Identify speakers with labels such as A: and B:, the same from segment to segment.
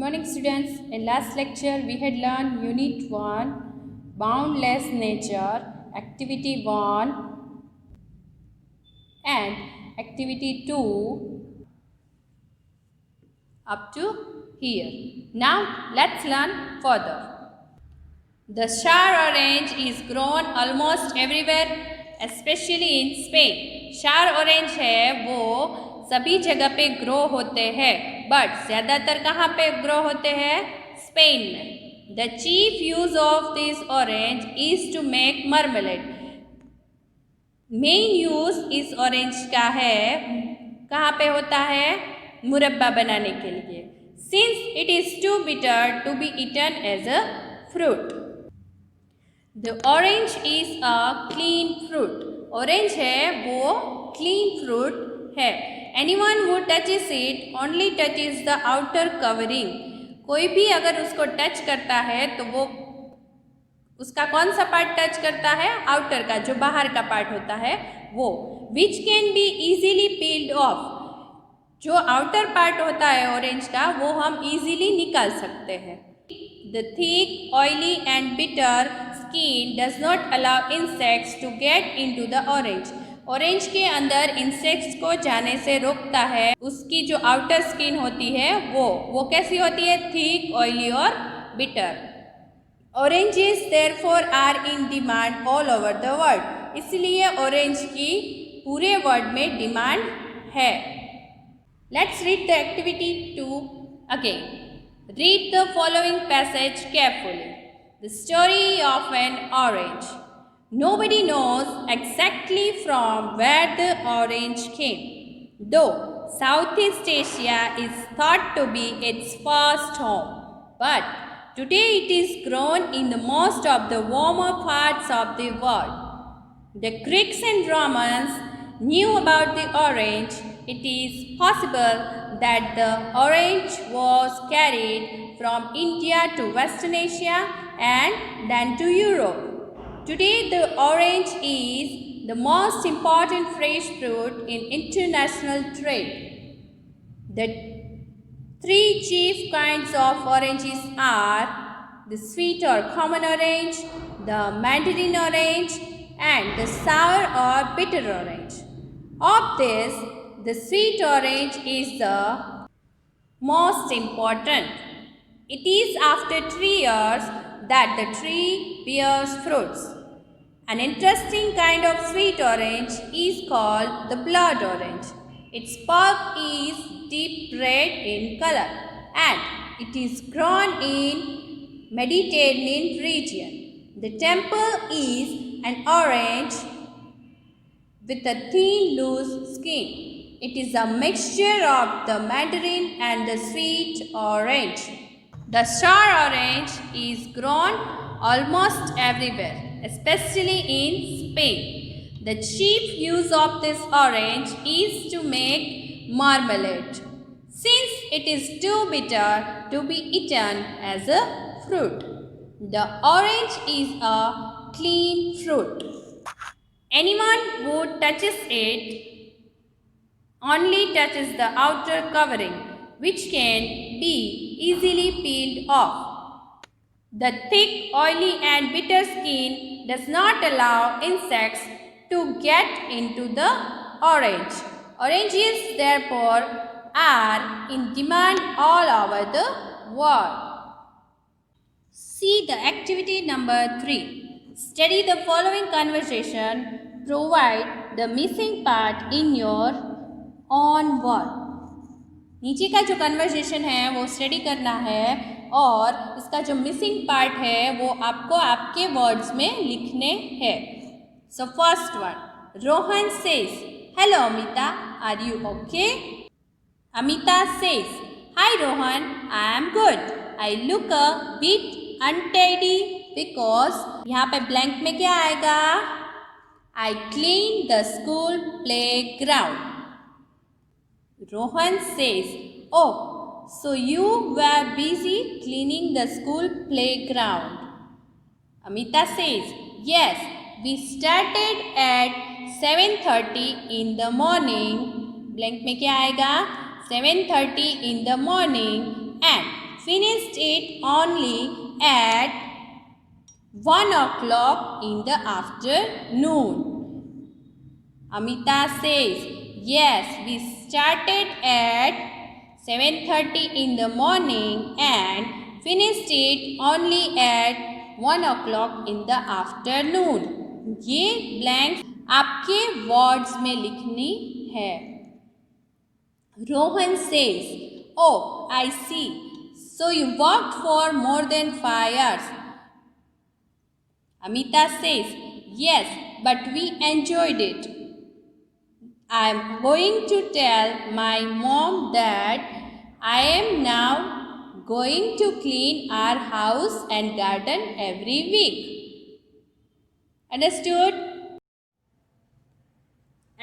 A: morning students. In last lecture we had learned unit 1 boundless nature, activity 1 and activity 2 up to here. Now let's learn further. The star orange is grown almost everywhere, especially in Spain. Star orange है वो सभी जगह पे grow होते हैं, but ज़्यादातर कहाँ पे ग्रो होते हैं? स्पेन में. The chief use of this orange is to make marmalade. Main use इस ऑरेंज का है, कहाँ पे होता है? मुरब्बा बनाने के लिए. Since it is too bitter to be eaten as a fruit. The orange is a clean fruit. Orange है वो क्लीन फ्रूट है. Anyone who touches it only touches the outer covering. कोई भी अगर उसको टच करता है तो वो उसका कौन सा पार्ट टच करता है? आउटर का, जो बाहर का पार्ट होता है वो. Which can be easily peeled of. जो आउटर पार्ट होता है ऑरेंज का वो हम ईजीली निकाल सकते हैं. The thick, oily and bitter skin does not allow insects to get into the orange. Orange के अंदर इंसेक्ट्स को जाने से रोकता है. उसकी जो आउटर स्किन होती है वो कैसी होती है? थिक, ऑयली और bitter. Oranges therefore are in demand all over the world. इसलिए ऑरेंज की पूरे वर्ल्ड में डिमांड है. Let's read the activity 2 again. Read the following passage carefully. The story of an orange. Nobody knows exactly from where the orange came, though Southeast Asia is thought to be its first home. But today it is grown in the most of the warmer parts of the world. The Greeks and Romans knew about the orange. It is possible that the orange was carried from India to Western Asia and then to Europe. Today the orange is the most important fresh fruit in international trade. The three chief kinds of oranges are the sweet or common orange, the mandarin orange and the sour or bitter orange. Of this, the sweet orange is the most important. It is after 3 years that the tree bears fruits. An interesting kind of sweet orange is called the blood orange. Its pulp is deep red in color and it is grown in Mediterranean region. The temple is an orange with a thin loose skin. It is a mixture of the mandarin and the sweet orange. The star orange is grown almost everywhere, especially in Spain. The chief use of this orange is to make marmalade, since it is too bitter to be eaten as a fruit. The orange is a clean fruit. Anyone who touches it only touches the outer covering, which can be easily peeled off. The thick, oily and bitter skin does not allow insects to get into the orange. Oranges therefore are in demand all over the world. See the activity number 3. Study the following conversation. Provide the missing part in your own word. नीचे का जो conversation है वो study करना है और इसका जो मिसिंग पार्ट है वो आपको आपके वर्ड्स में लिखने हैं. So first one, Rohan says, hello Amita, are you okay? Amita says, hi Rohan, I am good. I look a bit untidy because यहाँ पे ब्लैंक में क्या आएगा? I cleaned the school playground. Rohan says, oh, so you were busy cleaning the school playground. Amita says, yes, we started at 7:30 in the morning. Blank में क्या आएगा? 7:30 in the morning and finished it only at 1 o'clock in the afternoon. Amita says, yes, we started at 7:30 in the morning and finished it only at 1 o'clock in the afternoon. ये blank आपके words में लिखनी है. Rohan says, oh, I see. So you worked for more than 5 hours. Amita says, yes, but we enjoyed it. I am going to tell my mom that I am now going to clean our house and garden every week. Understood?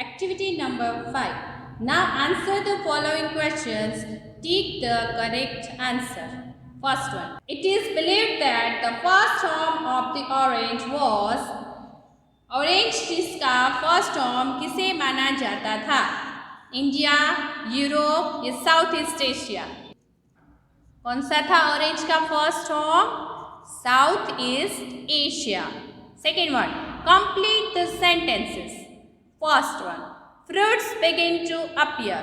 A: Activity number 5. Now answer the following questions. Take the correct answer. First one. It is believed that the first home of the orange was. Orange जिसका first home किसे माना जाता था? India, Europe या south east Asia? कौन सा था orange का first home? South east Asia. Second one. Complete the sentences. First one. Fruits begin to appear.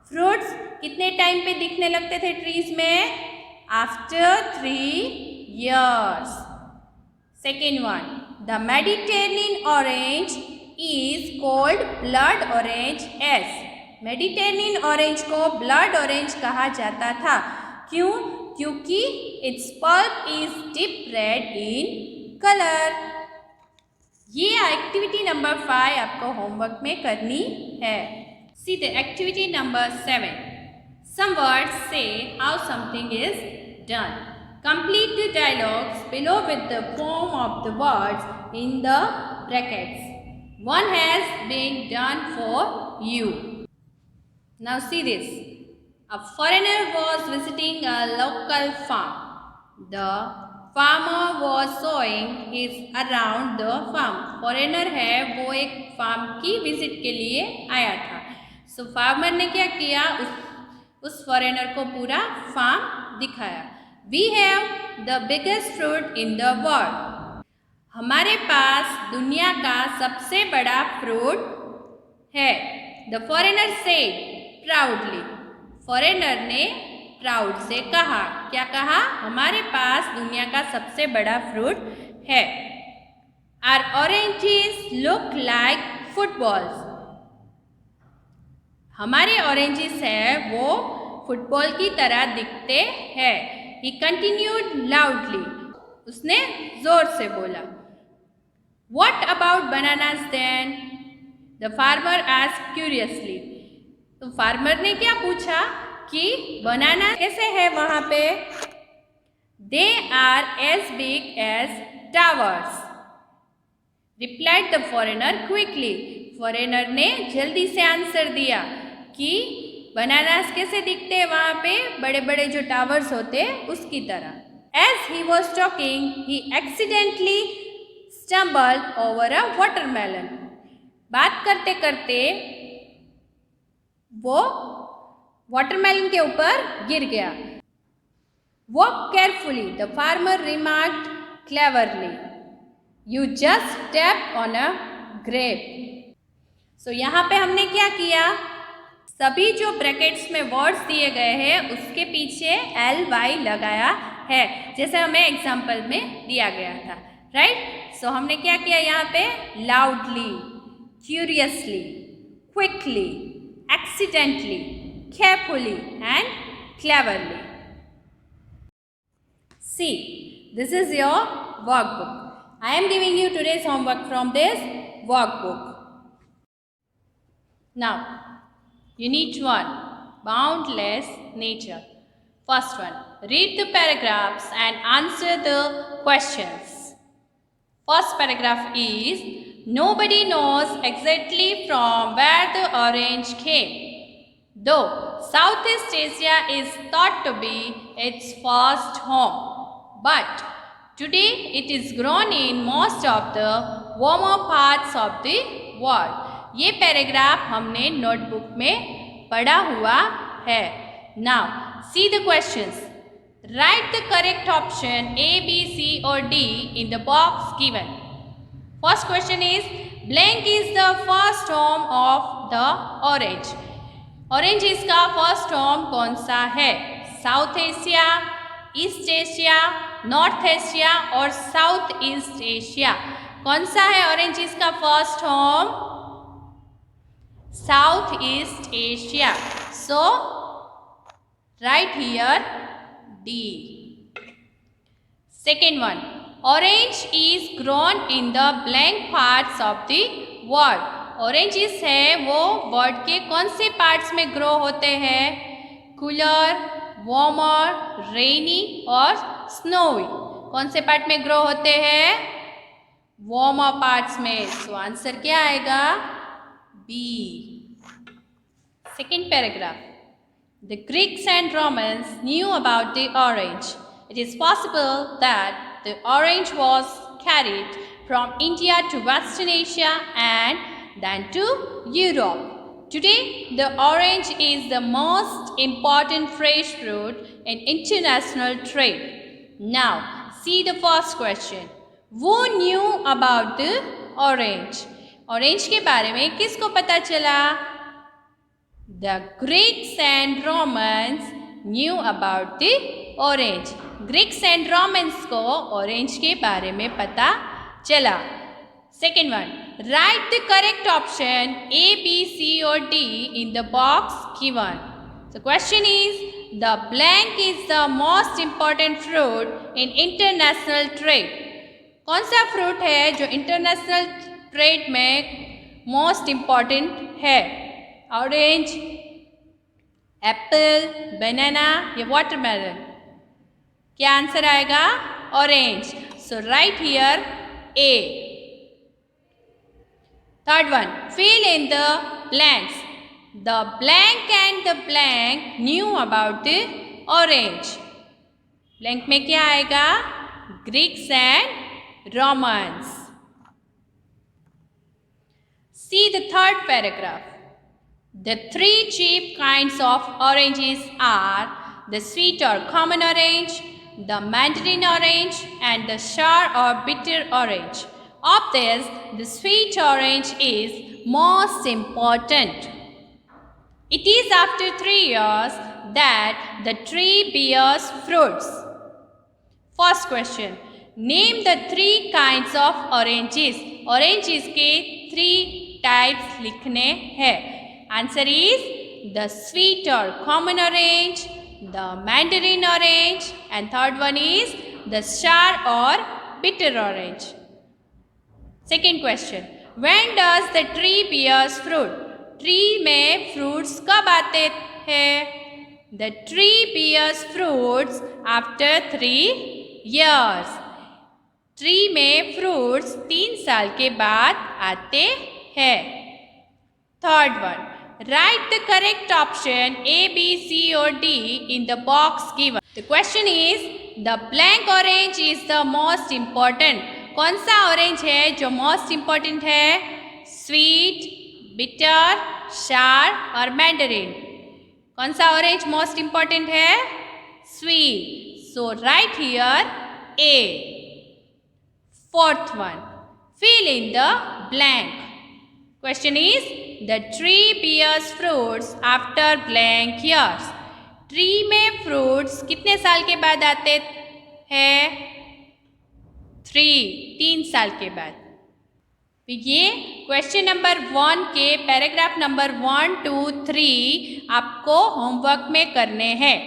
A: Fruits कितने टाइम पे दिखने लगते थे ट्रीज में? After 3 years. सेकेंड वन. The Mediterranean orange is called blood orange as. Mediterranean orange को blood orange कहा जाता था. क्यों? क्योंकि its pulp is deep red in color. ये एक्टिविटी नंबर 5 आपको होमवर्क में करनी है. See the activity number 7. Some words say how something is done. Complete the dialogues below with the form of the words in the brackets. One has been done for you. Now see this. A foreigner was visiting a local farm. The farmer was showing his around the farm. Foreigner है वो एक farm की visit के लिए आया था. So farmer ने क्या किया? उस foreigner को पूरा farm दिखाया. We have the biggest fruit in the world. हमारे पास दुनिया का सबसे बड़ा फ्रूट है. The foreigner said proudly. Foreigner ने प्राउड से कहा. क्या कहा? हमारे पास दुनिया का सबसे बड़ा फ्रूट है. Our oranges look like footballs. हमारे ऑरेंजेस है वो फुटबॉल की तरह दिखते हैं. He continued loudly. उसने जोर से बोला. What about bananas then? The farmer asked curiously. तो फार्मर ने क्या पूछा कि बनाना कैसे है वहाँ पे? They are as big as towers. Replied the foreigner quickly. Foreigner ने जल्दी से आंसर दिया कि बनानास कैसे दिखते हैं वहाँ पे? बड़े बड़े जो टावर्स होते उसकी तरह. As he was talking, he accidentally stumbled over a watermelon. बात करते करते वो वाटरमेलन के ऊपर गिर गया. Walk carefully, the farmer remarked cleverly. You just stepped on a grape. So यहाँ पे हमने क्या किया? सभी जो ब्रैकेट्स में वर्ड्स दिए गए हैं उसके पीछे ly लगाया है, जैसे हमें एग्जाम्पल में दिया गया था. राइट? सो हमने क्या किया यहाँ पे? Loudly, curiously, quickly, accidentally, carefully and cleverly. See, this is your workbook. I am giving you today's homework from this workbook. Now, Unit 1, Boundless Nature. First one, read the paragraphs and answer the questions. First paragraph is, nobody knows exactly from where the orange came, though Southeast Asia is thought to be its first home. But today it is grown in most of the warmer parts of the world. ये paragraph हमने notebook में पढ़ा हुआ है. Now, see the questions. Write the correct option A, B, C or D in the box given. First question is, blank is the first home of the orange. Orange इसका first home कौन सा है? South Asia, east Asia, north Asia और south east Asia. कौन सा है orange इसका first home? South east Asia. So right here D. Second one, orange is grown in the blank parts of the word. Oranges है वो word के कौन से पार्ट्स में ग्रो होते हैं? कूलर, वार्मर, रेनी और स्नोवी. कौन से पार्ट में ग्रो होते हैं? वार्मर पार्ट्स में. सो आंसर क्या आएगा? B. Second paragraph. The Greeks and Romans knew about the orange. It is possible that the orange was carried from India to Western Asia and then to Europe. Today, the orange is the most important fresh fruit in international trade. Now, see the first question. Who knew about the orange? Orange के बारे में किसको पता चला? The Greeks and Romans knew about the orange. Greeks and Romans को orange के बारे में पता चला. Second one, write the correct option A, B, C or D in the box given. The question is, the blank is the most important fruit in international trade. कौन सा fruit है जो international trade में most important है? Orange, Apple, बनाना या watermelon? क्या answer आएगा? Orange. So right here A. Third one, fill in the blanks. The blank and the blank knew about the orange. Blank में क्या आएगा? Greeks and Romans. See the third paragraph. The three chief kinds of oranges are the sweet or common orange, the mandarin orange and the sour or bitter orange. Of this, the sweet orange is most important. It is after 3 years that the tree bears fruits. First question, name the 3 kinds of oranges. Oranges के 3 types लिखने हैं. Answer is the sweet or common orange, the mandarin orange and third one is the sour or bitter orange. Second question, when does the tree bears fruit? Tree में fruits कब आते हैं? The tree bears fruits after 3 years. Tree में fruits 3 साल के बाद आते हैं. Third one, write the correct option A, B, C or D in the box given. The question is, the blank orange is the most important. कौन सा orange है जो most important है? Sweet, bitter, sour और mandarin. कौन सा orange most important है? Sweet. So write here A. Fourth one, fill in the blank. Question is, the tree bears fruits after blank years. Tree में fruits कितने साल के बाद आते हैं? 3 साल के बाद. तो ये क्वेश्चन नंबर 1 के पैराग्राफ नंबर 1, 2, 3 आपको होमवर्क में करने हैं.